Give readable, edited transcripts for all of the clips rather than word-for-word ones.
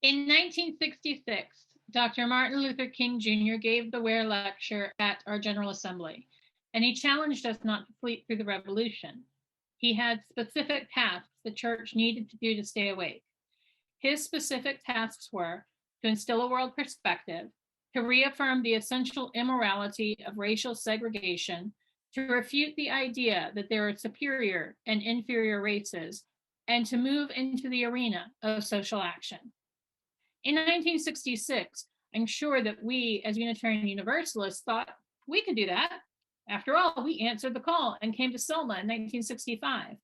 In 1966, Dr. Martin Luther King Jr. gave the Ware Lecture at our General Assembly, and he challenged us not to sleep through the revolution. He had specific tasks the church needed to do to stay awake. His specific tasks were to instill a world perspective, to reaffirm the essential immorality of racial segregation, to refute the idea that there are superior and inferior races, and to move into the arena of social action. In 1966, I'm sure that we, as Unitarian Universalists, thought we could do that. After all, we answered the call and came to Selma in 1965.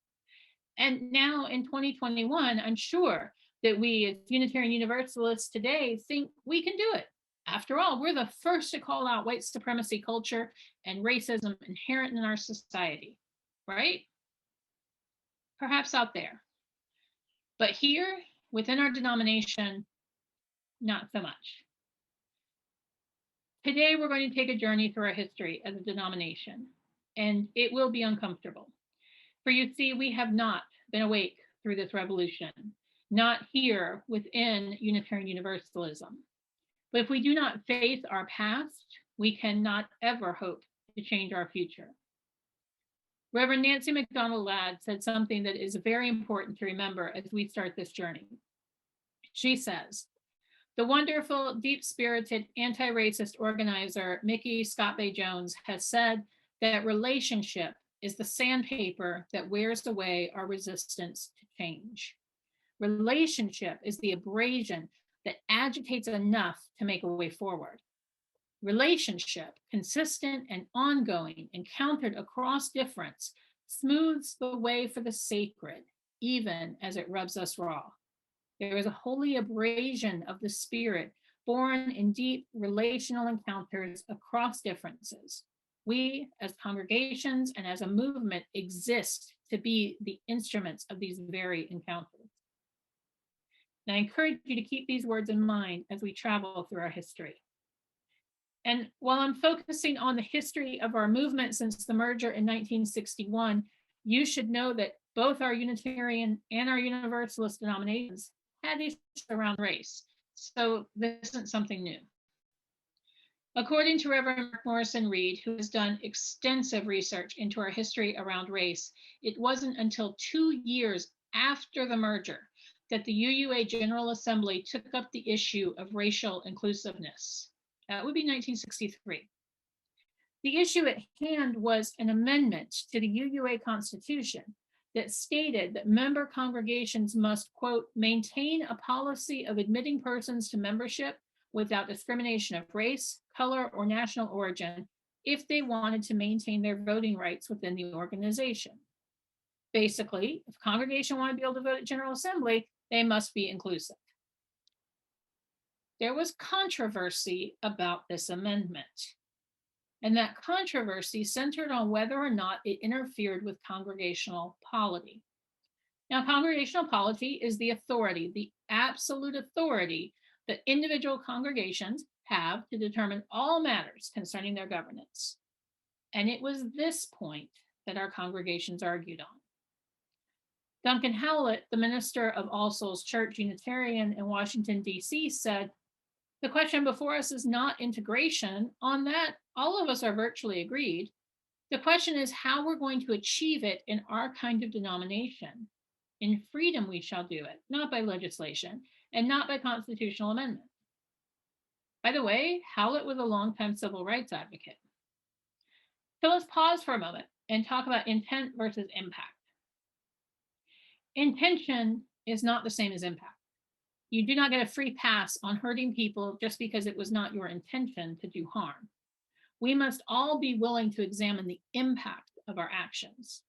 And now in 2021, I'm sure that we, as Unitarian Universalists today, think we can do it. After all, we're the first to call out white supremacy culture and racism inherent in our society, right? Perhaps out there. But here, within our denomination, not so much. Today, we're going to take a journey through our history as a denomination, and it will be uncomfortable. For you see, we have not been awake through this revolution, not here within Unitarian Universalism. But if we do not face our past, we cannot ever hope to change our future. Reverend Nancy McDonald Ladd said something that is very important to remember as we start this journey. She says, the wonderful, deep-spirited, anti-racist organizer Mickey Scott Bay Jones has said that relationship is the sandpaper that wears away our resistance to change. Relationship is the abrasion that agitates enough to make a way forward. Relationship, consistent and ongoing, encountered across difference, smooths the way for the sacred, even as it rubs us raw. There is a holy abrasion of the spirit born in deep relational encounters across differences. We, as congregations and as a movement, exist to be the instruments of these very encounters. And I encourage you to keep these words in mind as we travel through our history. And while I'm focusing on the history of our movement since the merger in 1961, you should know that both our Unitarian and our Universalist denominations had issues around race. So this isn't something new. According to Reverend Mark Morrison Reed, who has done extensive research into our history around race, it wasn't until 2 years after the merger that the UUA General Assembly took up the issue of racial inclusiveness. That would be 1963. The issue at hand was an amendment to the UUA Constitution that stated that member congregations must, quote, maintain a policy of admitting persons to membership without discrimination of race, color, or national origin if they wanted to maintain their voting rights within the organization. Basically, if a congregation wanted to be able to vote at General Assembly, they must be inclusive. There was controversy about this amendment, and that controversy centered on whether or not it interfered with congregational polity. Now, congregational polity is the authority, the absolute authority that individual congregations have to determine all matters concerning their governance. And it was this point that our congregations argued on. Duncan Howlett, the minister of All Souls Church Unitarian in Washington, D.C., said, the question before us is not integration. On that, all of us are virtually agreed. The question is how we're going to achieve it in our kind of denomination. In freedom we shall do it, not by legislation, and not by constitutional amendment. By the way, Howlett was a longtime civil rights advocate. So let's pause for a moment and talk about intent versus impact. Intention is not the same as impact. You do not get a free pass on hurting people just because it was not your intention to do harm. We must all be willing to examine the impact of our actions.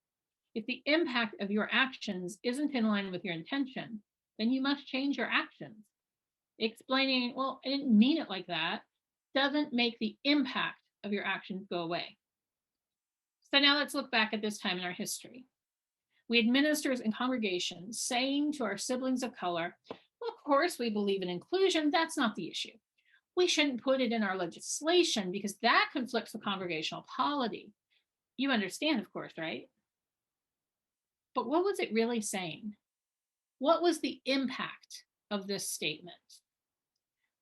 If the impact of your actions isn't in line with your intention, then you must change your actions. Explaining, well, I didn't mean it like that, doesn't make the impact of your actions go away. So now let's look back at this time in our history. We had ministers and congregations saying to our siblings of color, well, of course we believe in inclusion, that's not the issue. We shouldn't put it in our legislation because that conflicts with congregational polity. You understand, of course, right? But what was it really saying? What was the impact of this statement?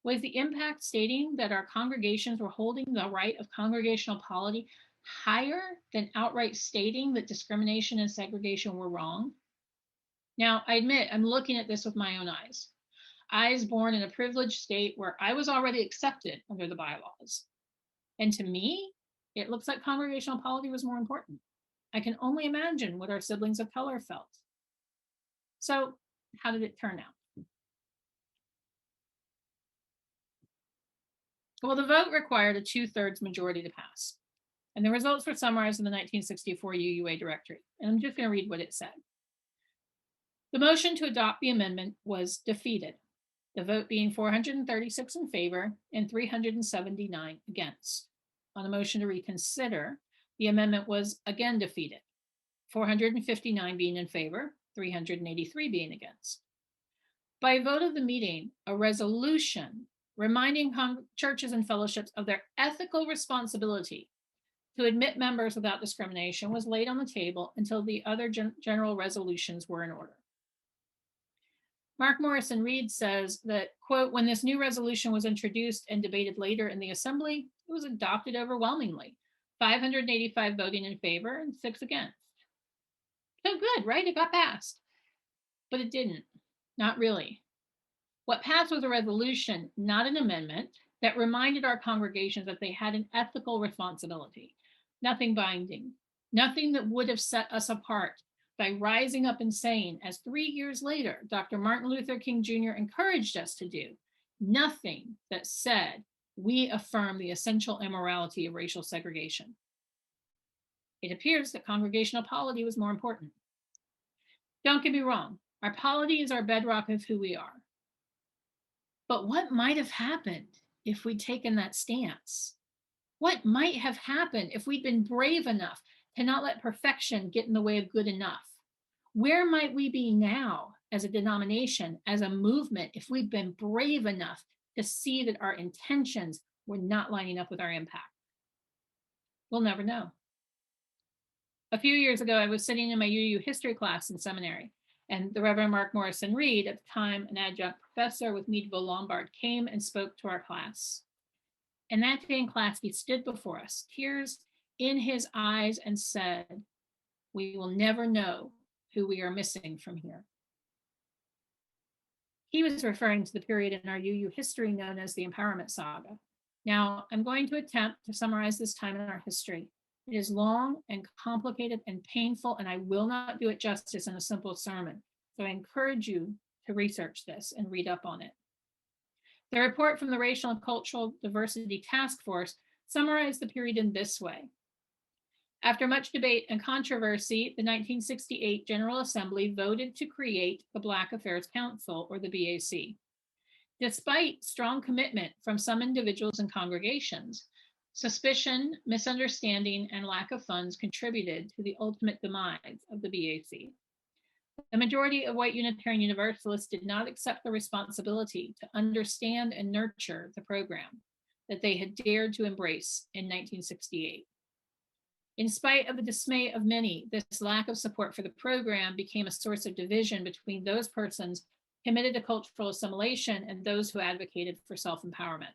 Was the impact stating that our congregations were holding the right of congregational polity higher than outright stating that discrimination and segregation were wrong? Now, I admit I'm looking at this with my own eyes. I was born in a privileged state where I was already accepted under the bylaws. And to me, it looks like congregational polity was more important. I can only imagine what our siblings of color felt. So, how did it turn out? Well, the vote required a 2/3 majority to pass. And the results were summarized in the 1964 UUA directory. And I'm just going to read what it said. The motion to adopt the amendment was defeated, the vote being 436 in favor and 379 against. On the motion to reconsider, the amendment was again defeated, 459 being in favor, 383 being against. By vote of the meeting, a resolution reminding churches and fellowships of their ethical responsibility to admit members without discrimination was laid on the table until the other general resolutions were in order. Mark Morrison Reed says that, quote, when this new resolution was introduced and debated later in the assembly, it was adopted overwhelmingly, 585 voting in favor and 6 against. So good, right? It got passed. But it didn't, not really. What passed was a resolution, not an amendment, that reminded our congregations that they had an ethical responsibility, nothing binding, nothing that would have set us apart by rising up and saying, as 3 years later, Dr. Martin Luther King Jr. encouraged us to do, nothing that said, we affirm the essential immorality of racial segregation. It appears that congregational polity was more important. Don't get me wrong, our polity is our bedrock of who we are. But what might have happened if we'd taken that stance? What might have happened if we'd been brave enough to not let perfection get in the way of good enough? Where might we be now as a denomination, as a movement, if we'd been brave enough to see that our intentions were not lining up with our impact? We'll never know. A few years ago, I was sitting in my UU history class in seminary, and the Reverend Mark Morrison Reed, at the time an adjunct professor with Meadville Lombard, came and spoke to our class. And that day in class, he stood before us, tears in his eyes, and said, we will never know who we are missing from here. He was referring to the period in our UU history known as the Empowerment Saga. Now, I'm going to attempt to summarize this time in our history. It is long and complicated and painful, and I will not do it justice in a simple sermon. So I encourage you to research this and read up on it. The report from the Racial and Cultural Diversity Task Force summarized the period in this way. After much debate and controversy, the 1968 General Assembly voted to create the Black Affairs Council, or the BAC. Despite strong commitment from some individuals and congregations, suspicion, misunderstanding, and lack of funds contributed to the ultimate demise of the BAC. The majority of white Unitarian Universalists did not accept the responsibility to understand and nurture the program that they had dared to embrace in 1968. In spite of the dismay of many, this lack of support for the program became a source of division between those persons committed to cultural assimilation and those who advocated for self-empowerment.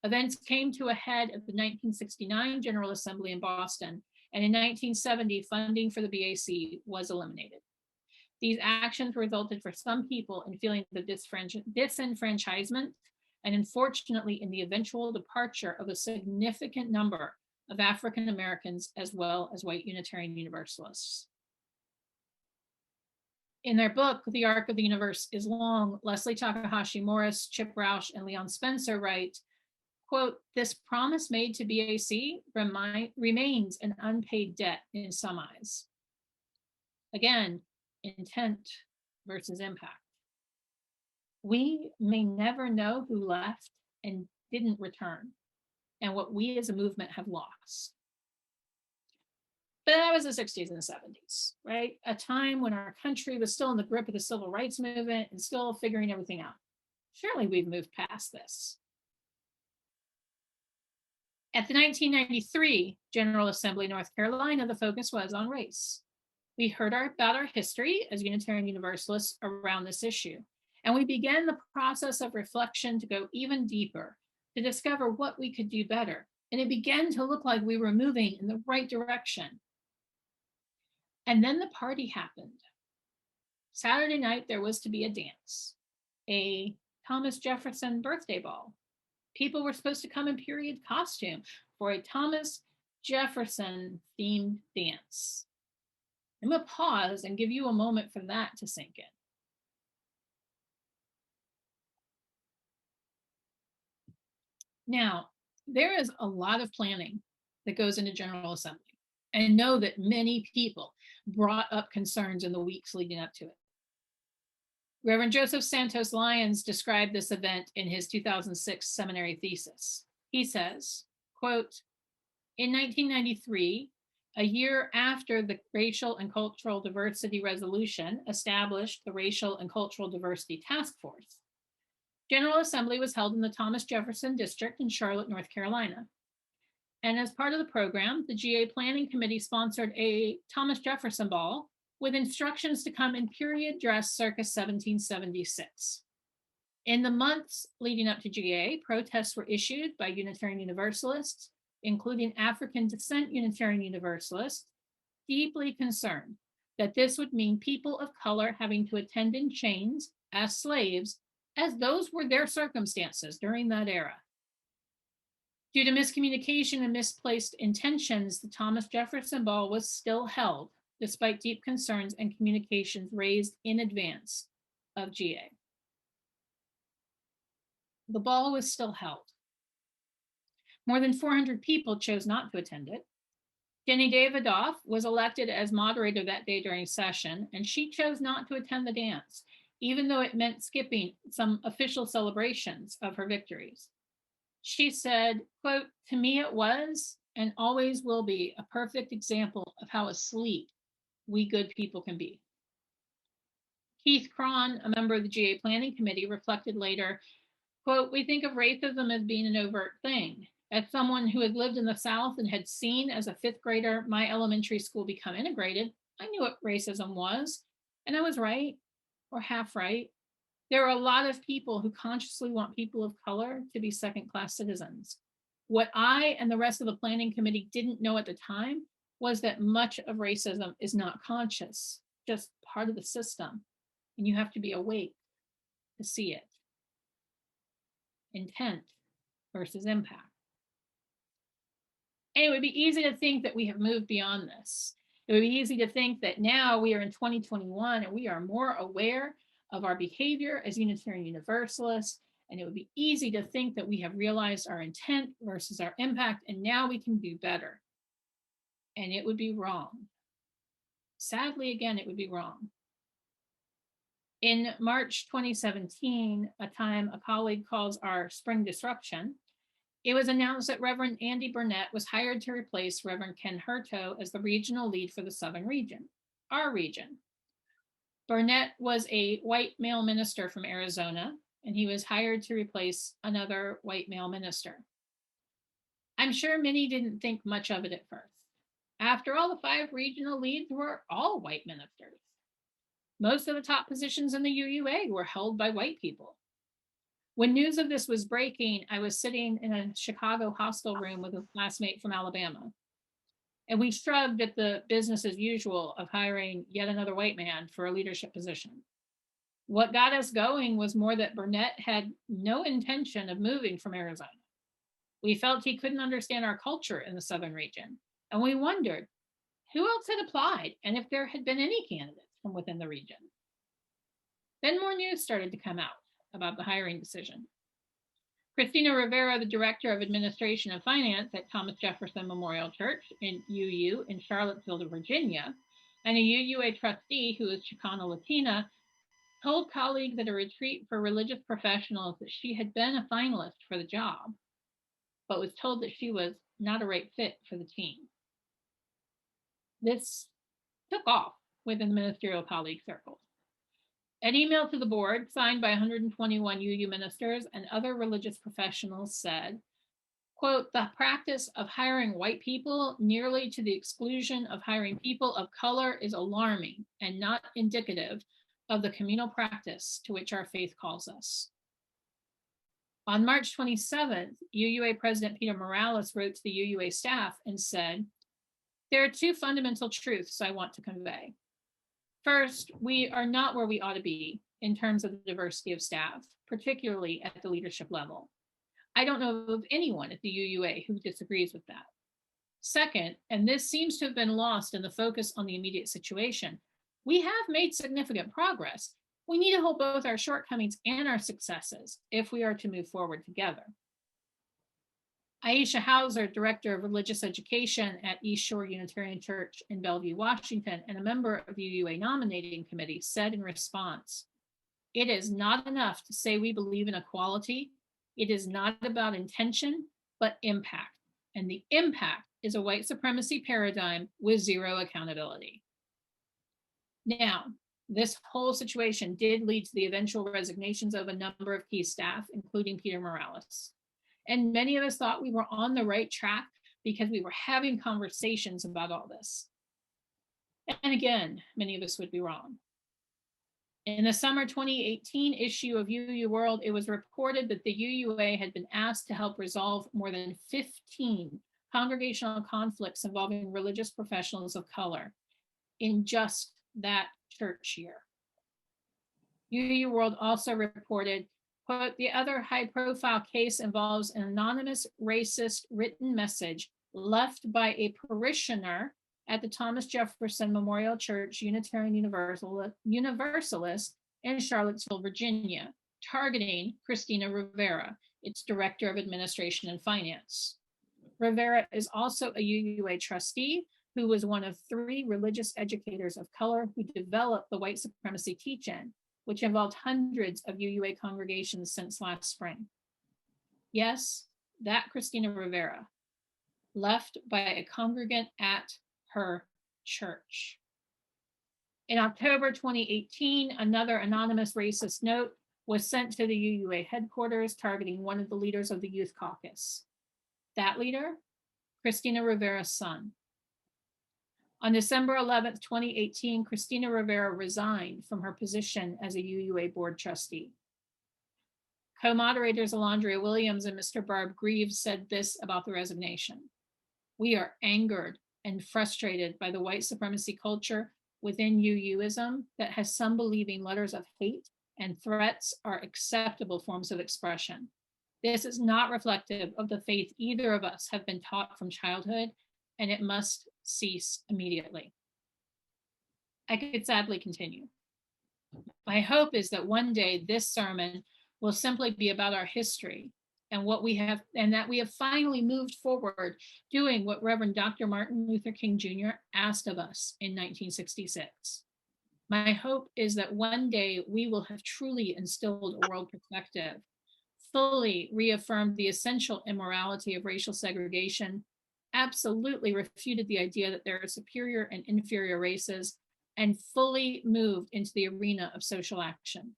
Events came to a head at the 1969 General Assembly in Boston, and in 1970, funding for the BAC was eliminated. These actions resulted for some people in feelings of disenfranchisement, and unfortunately in the eventual departure of a significant number of African Americans as well as white Unitarian Universalists. In their book, The Arc of the Universe is Long, Leslie Takahashi Morris, Chip Rausch, and Leon Spencer write, quote, this promise made to BAC remains an unpaid debt in some eyes. Again, intent versus impact. We may never know who left and didn't return, and what we as a movement have lost. But that was the 60s and the 70s, right? A time when our country was still in the grip of the civil rights movement and still figuring everything out. Surely we've moved past this. At the 1993 General Assembly, North Carolina, the focus was on race. We heard about our history as Unitarian Universalists around this issue, And we began the process of reflection to go even deeper, to discover what we could do better. And it began to look like we were moving in the right direction. And then the party happened. Saturday night, there was to be a dance, a Thomas Jefferson birthday ball. People were supposed to come in period costume for a Thomas Jefferson themed dance. I'm going to pause and give you a moment for that to sink in. Now, there is a lot of planning that goes into General Assembly. And know that many people brought up concerns in the weeks leading up to it. Reverend Joseph Santos Lyons described this event in his 2006 seminary thesis. He says, quote, in 1993, a year after the Racial and Cultural Diversity Resolution established the Racial and Cultural Diversity Task Force, General Assembly was held in the Thomas Jefferson District in Charlotte, North Carolina. And as part of the program, the GA Planning Committee sponsored a Thomas Jefferson Ball with instructions to come in period dress circa 1776. In the months leading up to GA, protests were issued by Unitarian Universalists, including African descent Unitarian Universalists, deeply concerned that this would mean people of color having to attend in chains as slaves, as those were their circumstances during that era. Due to miscommunication and misplaced intentions, the Thomas Jefferson Ball was still held, despite deep concerns and communications raised in advance of GA. The ball was still held. More than 400 people chose not to attend it. Jenny Davidoff was elected as moderator that day during session, and she chose not to attend the dance, even though it meant skipping some official celebrations of her victories. She said, quote, to me it was and always will be a perfect example of how asleep we good people can be. Keith Cron, a member of the GA Planning Committee, reflected later, quote, we think of racism as being an overt thing. As someone who had lived in the South and had seen as a fifth grader my elementary school become integrated, I knew what racism was, and I was right, or half right. There are a lot of people who consciously want people of color to be second-class citizens. What I and the rest of the planning committee didn't know at the time was that much of racism is not conscious, just part of the system, and you have to be awake to see it. Intent versus impact. And it would be easy to think that we have moved beyond this. It would be easy to think that now we are in 2021 and we are more aware of our behavior as Unitarian Universalists, and it would be easy to think that we have realized our intent versus our impact, and now we can do better. And it would be wrong. Sadly, again, it would be wrong. In March 2017, a time a colleague calls our spring disruption, it was announced that Reverend Andy Burnett was hired to replace Reverend Ken Hurto as the regional lead for the Southern region, our region. Burnett was a white male minister from Arizona, and he was hired to replace another white male minister. I'm sure many didn't think much of it at first. After all, the 5 regional leads were all white ministers. Most of the top positions in the UUA were held by white people. When news of this was breaking, I was sitting in a Chicago hostel room with a classmate from Alabama. And we shrugged at the business as usual of hiring yet another white man for a leadership position. What got us going was more that Burnett had no intention of moving from Arizona. We felt he couldn't understand our culture in the Southern region. And we wondered who else had applied and if there had been any candidates from within the region. Then more news started to come out about the hiring decision. Christina Rivera, the Director of Administration and Finance at Thomas Jefferson Memorial Church in UU in Charlottesville, Virginia, and a UUA trustee who is Chicana Latina, told colleagues at a retreat for religious professionals that she had been a finalist for the job, but was told that she was not a right fit for the team. This took off within the ministerial colleague circles. An email to the board signed by 121 UU ministers and other religious professionals said, quote, the practice of hiring white people nearly to the exclusion of hiring people of color is alarming and not indicative of the communal practice to which our faith calls us. On March 27th, UUA President Peter Morales wrote to the UUA staff and said, "There are two fundamental truths I want to convey. First, we are not where we ought to be in terms of the diversity of staff, particularly at the leadership level. I don't know of anyone at the UUA who disagrees with that. Second, and this seems to have been lost in the focus on the immediate situation, we have made significant progress. We need to hold both our shortcomings and our successes if we are to move forward together." Aisha Hauser, Director of Religious Education at East Shore Unitarian Church in Bellevue, Washington, and a member of the UUA Nominating Committee, said in response, "It is not enough to say we believe in equality. It is not about intention, but impact. And the impact is a white supremacy paradigm with zero accountability." Now, this whole situation did lead to the eventual resignations of a number of key staff, including Peter Morales. And many of us thought we were on the right track because we were having conversations about all this. And again, many of us would be wrong. In the summer 2018 issue of UU World, it was reported that the UUA had been asked to help resolve more than 15 congregational conflicts involving religious professionals of color in just that church year. UU World also reported, quote, "The other high-profile case involves an anonymous racist written message left by a parishioner at the Thomas Jefferson Memorial Church Unitarian Universalist in Charlottesville, Virginia, targeting Christina Rivera, its Director of Administration and Finance. Rivera is also a UUA trustee who was one of 3 religious educators of color who developed the white supremacy teach-in, which involved hundreds of UUA congregations since last spring. Yes, that Christina Rivera, left by a congregant at her church. In October 2018, another anonymous racist note was sent to the UUA headquarters targeting one of the leaders of the Youth Caucus. That leader, Christina Rivera's son. On December 11th, 2018, Christina Rivera resigned from her position as a UUA board trustee. Co-moderators Alondria Williams and Mr. Barb Greaves said this about the resignation: "We are angered and frustrated by the white supremacy culture within UUism that has some believing letters of hate and threats are acceptable forms of expression. This is not reflective of the faith either of us have been taught from childhood, and it must cease immediately." I could sadly continue. My hope is that one day this sermon will simply be about our history and what we have, and that we have finally moved forward doing what Reverend Dr. Martin Luther King Jr. asked of us in 1966. My hope is that one day we will have truly instilled a world perspective, fully reaffirmed the essential immorality of racial segregation, absolutely refuted the idea that there are superior and inferior races, and fully moved into the arena of social action.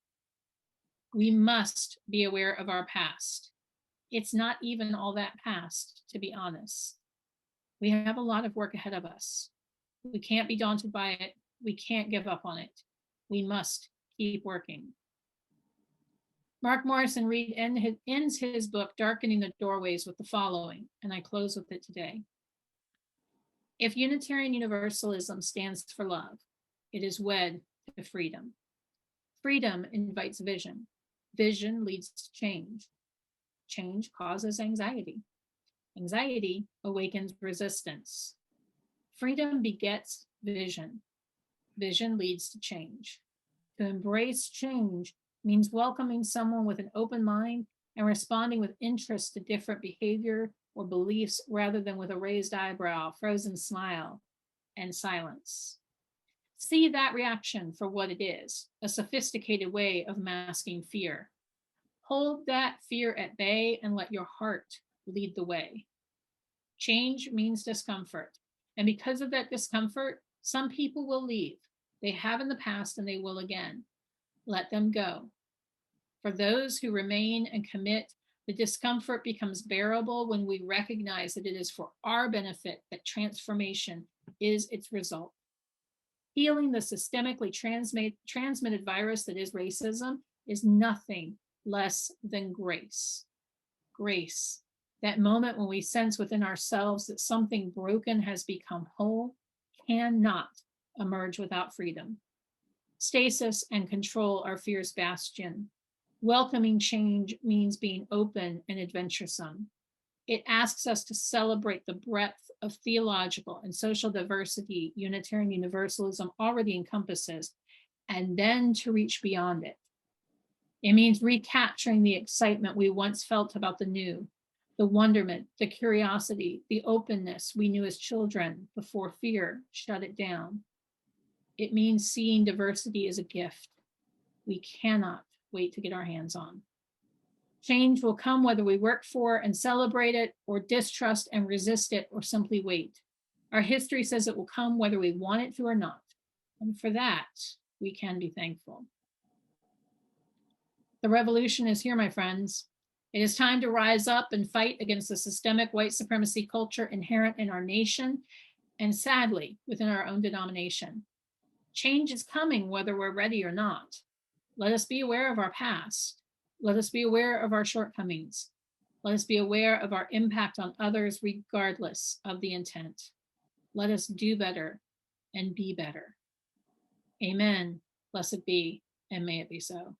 We must be aware of our past. It's not even all that past, to be honest. We have a lot of work ahead of us. We can't be daunted by it. We can't give up on it. We must keep working. Mark Morrison Reed ends his book, Darkening the Doorways, with the following, and I close with it today. "If Unitarian Universalism stands for love, it is wed to freedom. Freedom invites vision. Vision leads to change. Change causes anxiety. Anxiety awakens resistance. Freedom begets vision. Vision leads to change. To embrace change means welcoming someone with an open mind and responding with interest to different behavior or beliefs rather than with a raised eyebrow, frozen smile, and silence. See that reaction for what it is, a sophisticated way of masking fear. Hold that fear at bay and let your heart lead the way. Change means discomfort, and because of that discomfort, some people will leave. They have in the past and they will again. Let them go. For those who remain and commit, the discomfort becomes bearable when we recognize that it is for our benefit that transformation is its result. Healing the systemically transmitted virus that is racism is nothing less than grace. Grace, that moment when we sense within ourselves that something broken has become whole, cannot emerge without freedom. Stasis and control are fear's bastion. Welcoming change means being open and adventuresome. It asks us to celebrate the breadth of theological and social diversity Unitarian Universalism already encompasses, and then to reach beyond it. It means recapturing the excitement we once felt about the new, the wonderment, the curiosity, the openness we knew as children before fear shut it down. It means seeing diversity as a gift we cannot wait to get our hands on. Change will come whether we work for and celebrate it, or distrust and resist it, or simply wait. Our history says it will come whether we want it to or not. And for that, we can be thankful. The revolution is here, my friends. It is time to rise up and fight against the systemic white supremacy culture inherent in our nation, and sadly, within our own denomination. Change is coming whether we're ready or not. Let us be aware of our past. Let us be aware of our shortcomings. Let us be aware of our impact on others regardless of the intent. Let us do better and be better. Amen. Blessed be, and may it be so.